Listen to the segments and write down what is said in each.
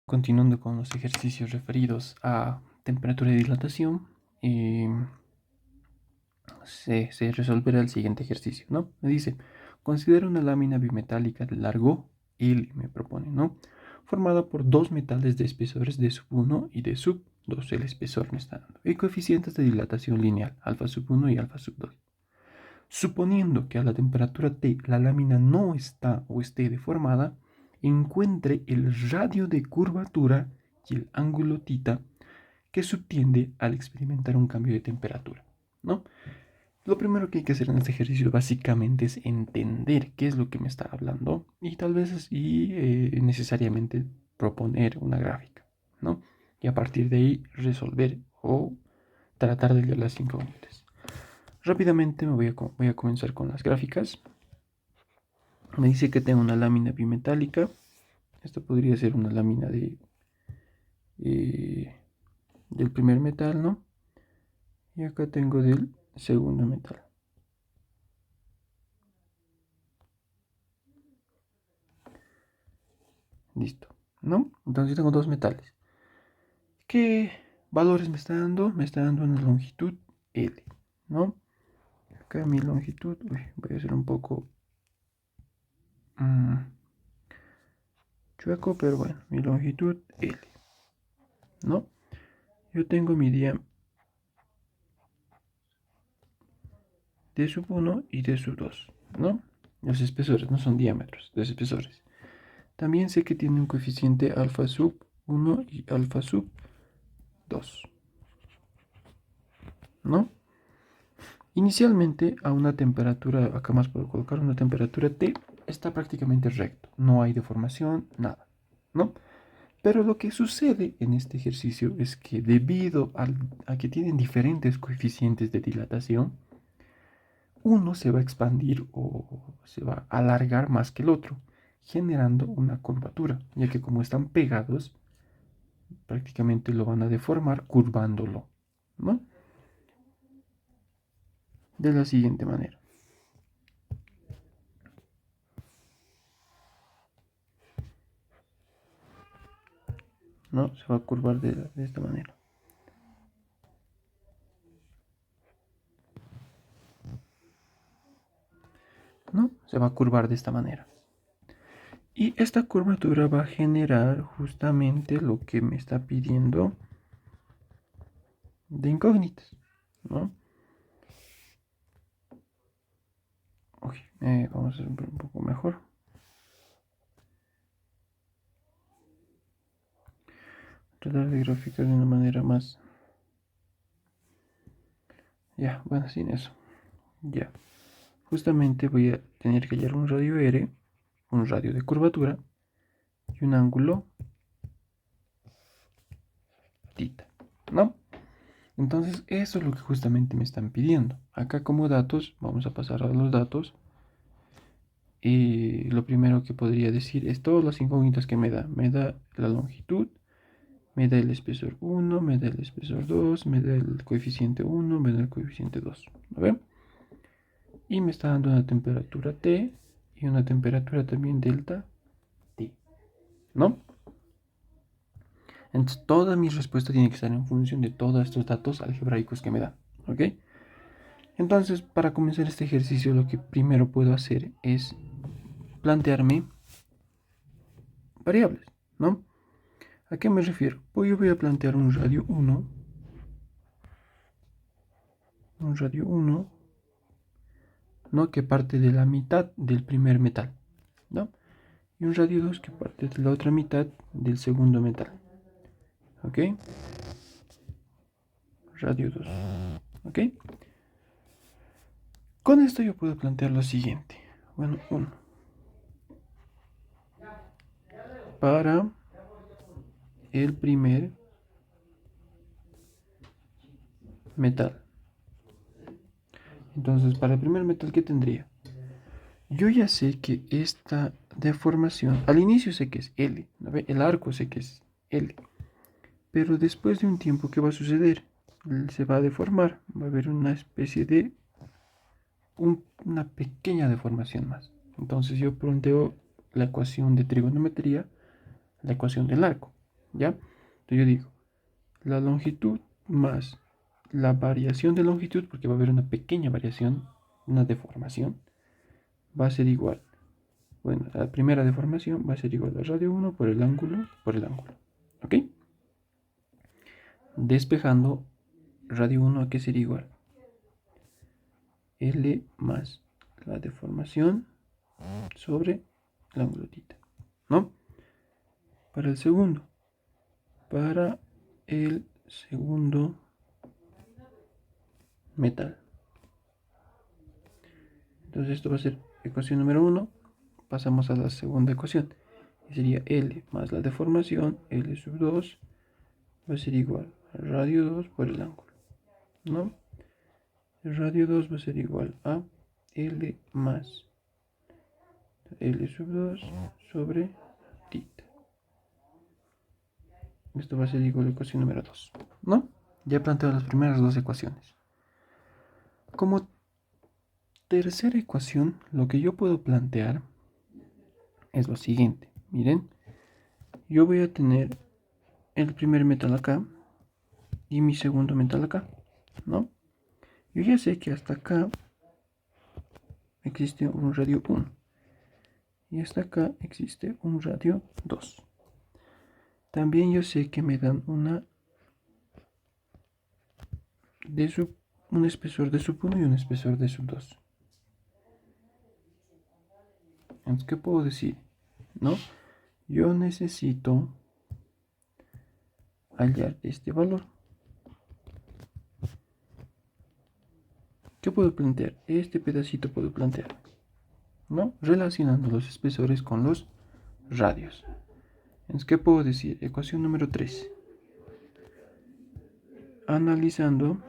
Continuando con los ejercicios referidos a temperatura y dilatación, se resolverá el siguiente ejercicio, ¿no? Me dice, considera una lámina bimetálica de largo L, me propone, ¿no? Formada por dos metales de espesores D sub 1 y D sub 2, el espesor me está dando, y coeficientes de dilatación lineal, alfa sub 1 y alfa sub 2. Suponiendo que a la temperatura T la lámina no está o esté deformada, encuentre el radio de curvatura y el ángulo θ que subtiende al experimentar un cambio de temperatura, ¿no? Lo primero que hay que hacer en este ejercicio básicamente es entender qué es lo que me está hablando y tal vez así necesariamente proponer una gráfica, ¿no? Y a partir de ahí resolver o tratar de leer las incógnitas. Rápidamente voy a comenzar con las gráficas. Me dice que tengo una lámina bimetálica. Esta podría ser una lámina del primer metal, ¿no? Y acá tengo del segundo metal. Listo, ¿no? Entonces tengo dos metales. ¿Qué valores me está dando? Me está dando una longitud L, ¿no? Acá mi longitud, voy a hacer un poco chueco, pero bueno, mi longitud L, ¿no? Yo tengo mi diámetro D sub 1 y D sub 2, ¿no? Los espesores no son diámetros, los espesores. También sé que tiene un coeficiente alfa sub 1 y alfa sub 2, ¿no? Inicialmente a una temperatura, acá más puedo colocar una temperatura T, está prácticamente recto, no hay deformación, nada, ¿no? Pero lo que sucede en este ejercicio es que debido a que tienen diferentes coeficientes de dilatación, uno se va a expandir o se va a alargar más que el otro, generando una curvatura, ya que como están pegados, prácticamente lo van a deformar curvándolo, ¿no? De la siguiente manera, ¿no? Se va a curvar de esta manera, ¿no? Se va a curvar de esta manera. Y esta curvatura va a generar justamente lo que me está pidiendo de incógnitas, ¿no? Uy, vamos a hacer un poco mejor. Tratar de graficar de una manera más... Ya, bueno, sin eso. Ya. Justamente voy a tener que hallar un radio R, un radio de curvatura y un ángulo θ, ¿no? Entonces, eso es lo que justamente me están pidiendo. Acá como datos, vamos a pasar a los datos. Y lo primero que podría decir es todas las incógnitas que me da. Me da la longitud, me da el espesor 1, me da el espesor 2, me da el coeficiente 1, me da el coeficiente 2. ¿Lo ven? Y me está dando una temperatura T y una temperatura también delta T, ¿no? Entonces toda mi respuesta tiene que estar en función de todos estos datos algebraicos que me da, ¿ok? Entonces, para comenzar este ejercicio, lo que primero puedo hacer es plantearme variables, ¿no? ¿A qué me refiero? Pues yo voy a plantear un radio 1, ¿no? Que parte de la mitad del primer metal, ¿no? Y un radio 2 que parte de la otra mitad del segundo metal, ¿ok? Radio 2, ¿ok? Con esto yo puedo plantear lo siguiente. Bueno, 1 para el primer metal. Entonces, para el primer metal, ¿qué tendría? Yo ya sé que esta deformación, al inicio sé que es L, ¿no ve? El arco sé que es L, pero después de un tiempo, ¿qué va a suceder? Se va a deformar, va a haber una especie de una pequeña deformación más. Entonces yo planteo la ecuación de trigonometría, la ecuación del arco. ¿ya? Entonces yo digo, la longitud más la variación de longitud, porque va a haber una pequeña variación, una deformación, va a ser igual. Bueno, la primera deformación va a ser igual a radio 1 por el ángulo, ¿ok? Despejando radio 1 a qué sería igual. L más la deformación sobre el ángulo θ, ¿no? Para el segundo metal. Entonces esto va a ser ecuación número 1. Pasamos a la segunda ecuación. Y sería L más la deformación, L sub 2, va a ser igual a radio 2 por el ángulo, ¿no? El radio 2 va a ser igual a L más L sub 2 sobre θ. Esto va a ser igual a ecuación número 2, ¿no? Ya planteo las primeras dos ecuaciones. Como tercera ecuación, lo que yo puedo plantear es lo siguiente. Miren, yo voy a tener el primer metal acá y mi segundo metal acá, ¿no? Yo ya sé que hasta acá existe un radio 1 y hasta acá existe un radio 2. También yo sé que me dan un espesor de sub 1 y un espesor de sub 2. Entonces, ¿qué puedo decir? ¿No? Yo necesito hallar este valor. ¿Qué puedo plantear? Este pedacito puedo plantear, ¿no? Relacionando los espesores con los radios. Entonces, ¿qué puedo decir? Ecuación número 3. Analizando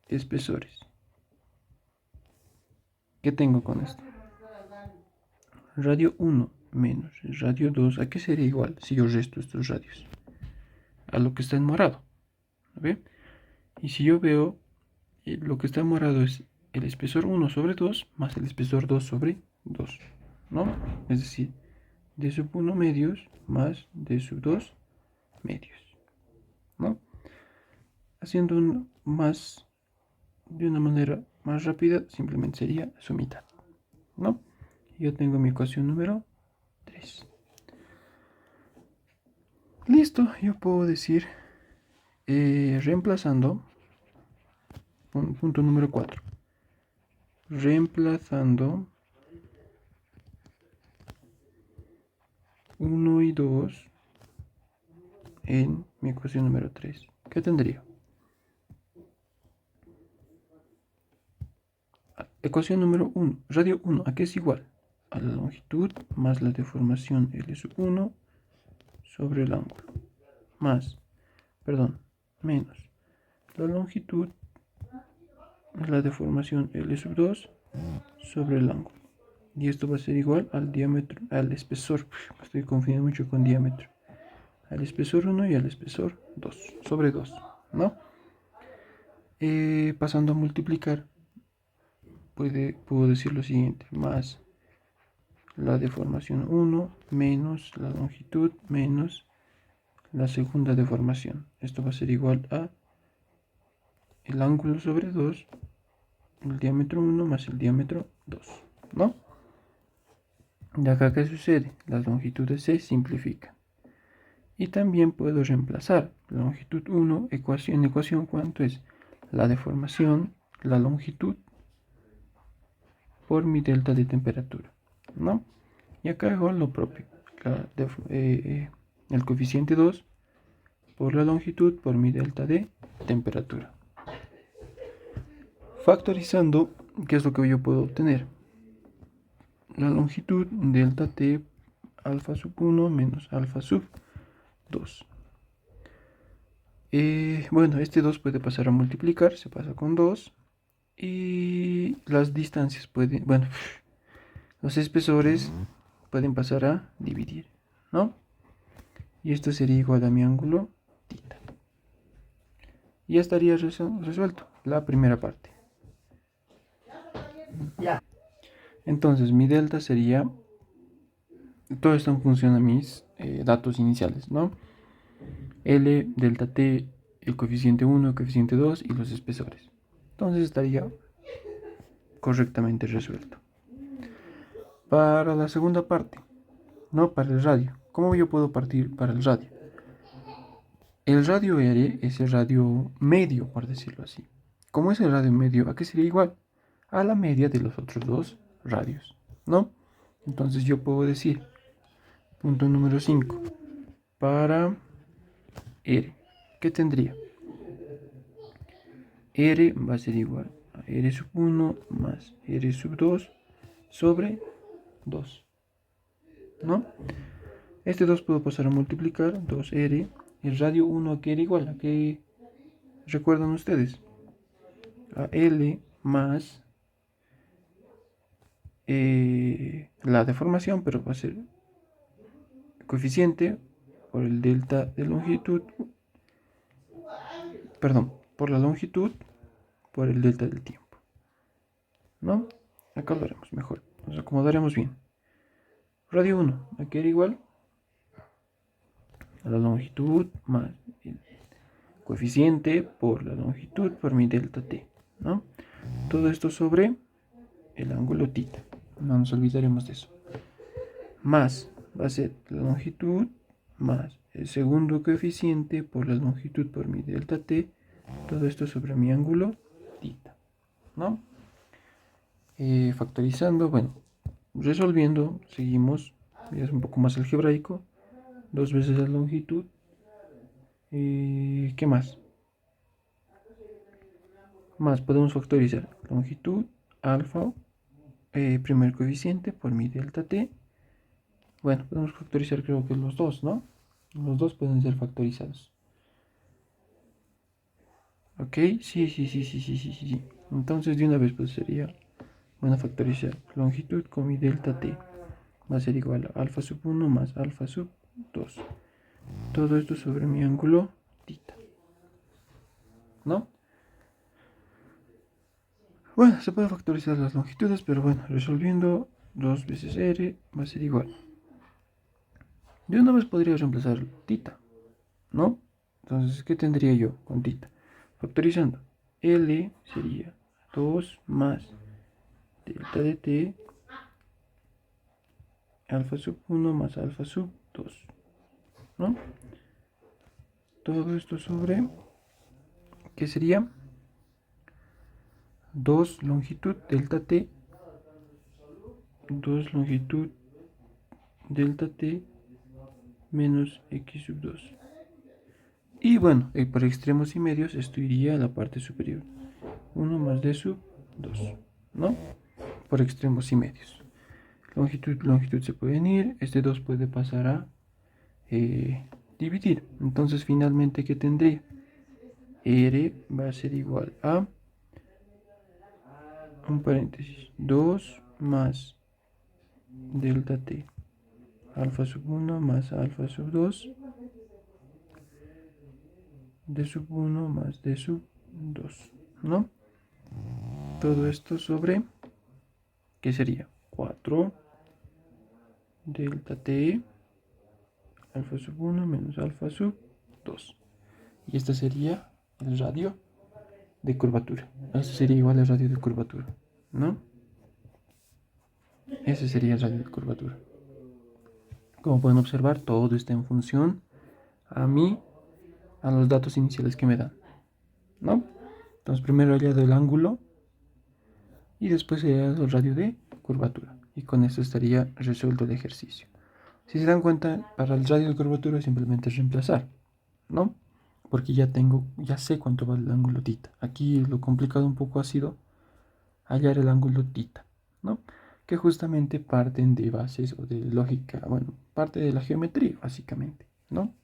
espesores. ¿Qué tengo con esto? Radio 1 menos radio 2, ¿a qué sería igual si yo resto estos radios? A lo que está en morado. ¿Ve? Y si yo veo lo que está en morado es el espesor 1 sobre 2 más el espesor 2 sobre 2, ¿no? Es decir, d sub 1 medios más d sub 2 medios, ¿no? Haciendo de una manera más rápida, simplemente sería su mitad, ¿no? Yo tengo mi ecuación número 3. Listo, yo puedo decir, reemplazando, punto número 4, reemplazando 1 y 2 en mi ecuación número 3. ¿Qué tendría? Ecuación número 1, radio 1, ¿a qué es igual? A la longitud más la deformación L sub 1 sobre el ángulo, menos la longitud más la deformación L sub 2 sobre el ángulo. Y esto va a ser igual al diámetro, al espesor, me estoy confundiendo mucho con diámetro, al espesor 1 y al espesor 2 sobre 2, ¿no? Pasando a multiplicar, puedo decir lo siguiente, más la deformación 1 menos la longitud menos la segunda deformación. Esto va a ser igual a el ángulo sobre 2, el diámetro 1 más el diámetro 2, ¿no? De acá, ¿qué sucede? Las longitudes se simplifican. Y también puedo reemplazar longitud 1, ecuación, ¿cuánto es? La deformación, la longitud, por mi delta de temperatura, ¿no? Y acá hago lo propio, el coeficiente 2 por la longitud por mi delta de temperatura. Factorizando, ¿qué es lo que yo puedo obtener? La longitud delta t alfa sub 1 menos alfa sub 2. Bueno, este 2 puede pasar a multiplicar, se pasa con 2. Y las distancias pueden, bueno, los espesores pueden pasar a dividir, ¿no? Y esto sería igual a mi ángulo θ. Y ya estaría resuelto la primera parte. Entonces mi delta sería, todo esto en función a mis datos iniciales, ¿no? L, delta t, el coeficiente 1, el coeficiente 2 y los espesores. Entonces estaría correctamente resuelto. Para la segunda parte, no para el radio. ¿Cómo yo puedo partir para el radio? El radio R es el radio medio, por decirlo así. ¿Cómo es el radio medio? ¿A qué sería igual? A la media de los otros dos radios, ¿no? Entonces yo puedo decir, punto número 5, para R, ¿qué tendría? R va a ser igual a R sub 1 más R sub 2 sobre 2, ¿no? Este 2 puedo pasar a multiplicar, 2R, el radio 1 a qué era igual, a qué recuerdan ustedes, a L más la deformación, pero va a ser coeficiente por el delta de longitud, perdón, por la longitud por el delta del tiempo, ¿no? Acá lo haremos mejor, nos acomodaremos bien. Radio 1, aquí era igual a la longitud más el coeficiente por la longitud por mi delta t, ¿no? Todo esto sobre el ángulo θ, no nos olvidaremos de eso. Más va a ser la longitud más el segundo coeficiente por la longitud por mi delta t, todo esto sobre mi ángulo θ, ¿no? Factorizando, bueno, resolviendo, seguimos, es un poco más algebraico, 2 veces la longitud, ¿qué más? Más podemos factorizar longitud, alfa, primer coeficiente por mi delta t. Bueno, podemos factorizar creo que los dos, ¿no? Los dos pueden ser factorizados. Ok, sí. Entonces de una vez pues sería, bueno, factorizar longitud con mi delta t. Va a ser igual a alfa sub 1 más alfa sub 2. Todo esto sobre mi ángulo θ, ¿no? Bueno, se puede factorizar las longitudes, pero bueno, resolviendo 2 veces r va a ser igual. De una vez podría reemplazar θ, ¿no? Entonces, ¿qué tendría yo con θ? Factorizando, L sería 2 más delta de t, alfa sub 1 más alfa sub 2, ¿no? Todo esto sobre, ¿qué sería? 2 longitud delta t, 2 longitud delta t menos x sub 2. Y bueno, por extremos y medios esto iría a la parte superior. 1 más d sub 2, ¿no? Por extremos y medios. Longitud se pueden ir. Este 2 puede pasar a dividir. Entonces finalmente, ¿qué tendría? R va a ser igual a, un paréntesis, 2 más delta t, alfa sub 1 más alfa sub 2, d sub 1 más d sub 2, ¿no? Todo esto sobre, ¿qué sería? 4 delta t, alfa sub 1 menos alfa sub 2. Y este sería el radio de curvatura. Este sería igual al radio de curvatura, ¿no? Ese sería el radio de curvatura. Como pueden observar, todo está en función a los datos iniciales que me dan, ¿no? Entonces primero hallado el ángulo y después hallado el radio de curvatura. Y con esto estaría resuelto el ejercicio. Si se dan cuenta, para el radio de curvatura simplemente es reemplazar, ¿no? Porque ya sé cuánto vale el ángulo θ. Aquí lo complicado un poco ha sido hallar el ángulo θ, ¿no? Que justamente parten de bases o de lógica, bueno, parte de la geometría, básicamente, ¿no?